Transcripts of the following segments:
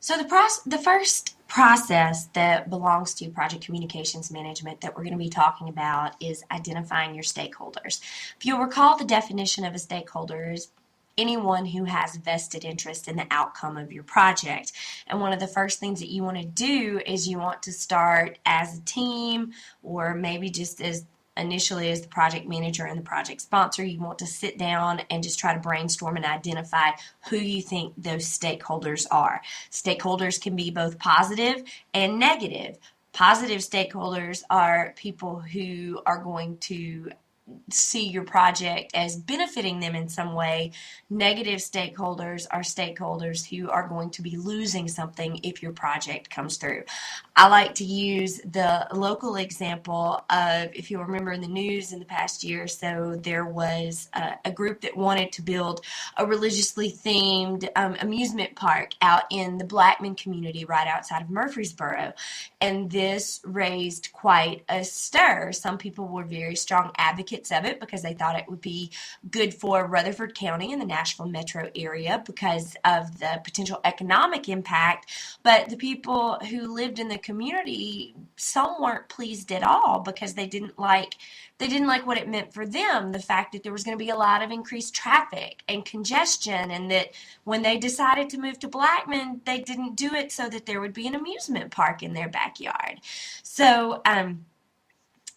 So the first process that belongs to project communications management that we're going to be talking about is identifying your stakeholders. If you'll recall, the definition of a stakeholder is anyone who has vested interest in the outcome of your project. And one of the first things that you want to do is you want to start as a team, or maybe just as initially as the project manager and the project sponsor. You want to sit down and just try to brainstorm and identify who you think those stakeholders are. Stakeholders can be both positive and negative. Positive stakeholders are people who are going to see your project as benefiting them in some way. Negative stakeholders are stakeholders who are going to be losing something if your project comes through. I like to use the local example of, if you remember in the news in the past year or so, there was a group that wanted to build a religiously themed amusement park out in the Blackman community right outside of Murfreesboro. And this raised quite a stir. Some people were very strong advocates of it because they thought it would be good for Rutherford County and the Nashville metro area because of the potential economic impact. But the people who lived in the community, some weren't pleased at all because they didn't like what it meant for them, the fact that there was going to be a lot of increased traffic and congestion, and that when they decided to move to Blackman, they didn't do it so that there would be an amusement park in their backyard. So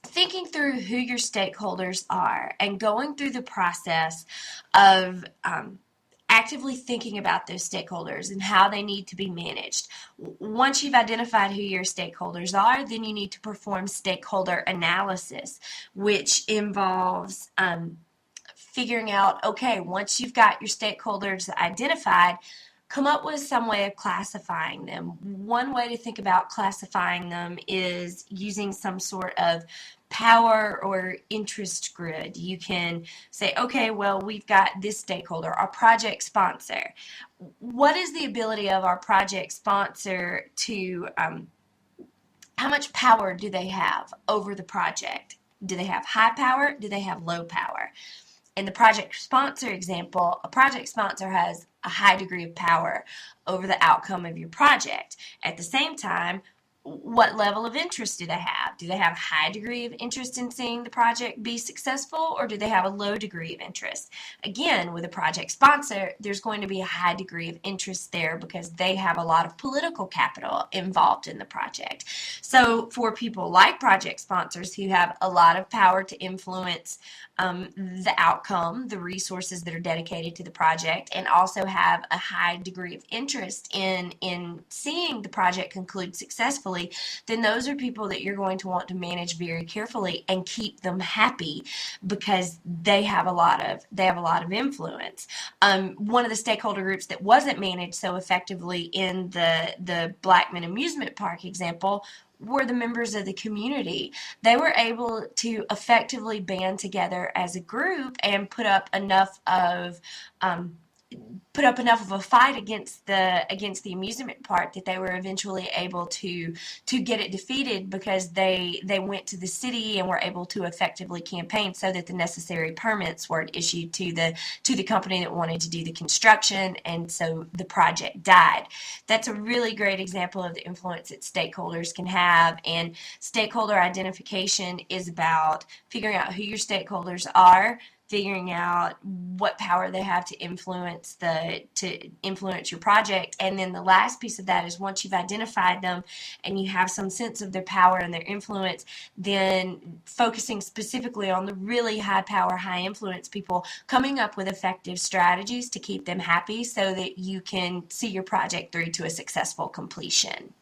thinking through who your stakeholders are and going through the process of actively thinking about those stakeholders and how they need to be managed. Once you've identified who your stakeholders are, then you need to perform stakeholder analysis, which involves figuring out, okay, once you've got your stakeholders identified, come up with some way of classifying them. One way to think about classifying them is using some sort of power or interest grid. You can say, okay, well, we've got this stakeholder, our project sponsor. What is the ability of our project sponsor to, how much power do they have over the project? Do they have high power? Do they have low power? In the project sponsor example, a project sponsor has a high degree of power over the outcome of your project. At the same time, what level of interest do they have? Do they have a high degree of interest in seeing the project be successful, or do they have a low degree of interest? Again, with a project sponsor, there's going to be a high degree of interest there because they have a lot of political capital involved in the project. So for people like project sponsors who have a lot of power to influence the outcome, the resources that are dedicated to the project, and also have a high degree of interest in seeing the project conclude successfully, then those are people that you're going to want to manage very carefully and keep them happy because they have a lot of influence. One of the stakeholder groups that wasn't managed so effectively in the Blackman amusement park example were the members of the community. They were able to effectively band together as a group and put up enough of a fight against the amusement park that they were eventually able to get it defeated because they went to the city and were able to effectively campaign so that the necessary permits were issued to the company that wanted to do the construction, and so the project died. That's a really great example of the influence that stakeholders can have, and stakeholder identification is about figuring out who your stakeholders are, figuring out what power they have to influence your project. And then the last piece of that is, once you've identified them and you have some sense of their power and their influence, then focusing specifically on the really high power, high influence people, coming up with effective strategies to keep them happy so that you can see your project through to a successful completion.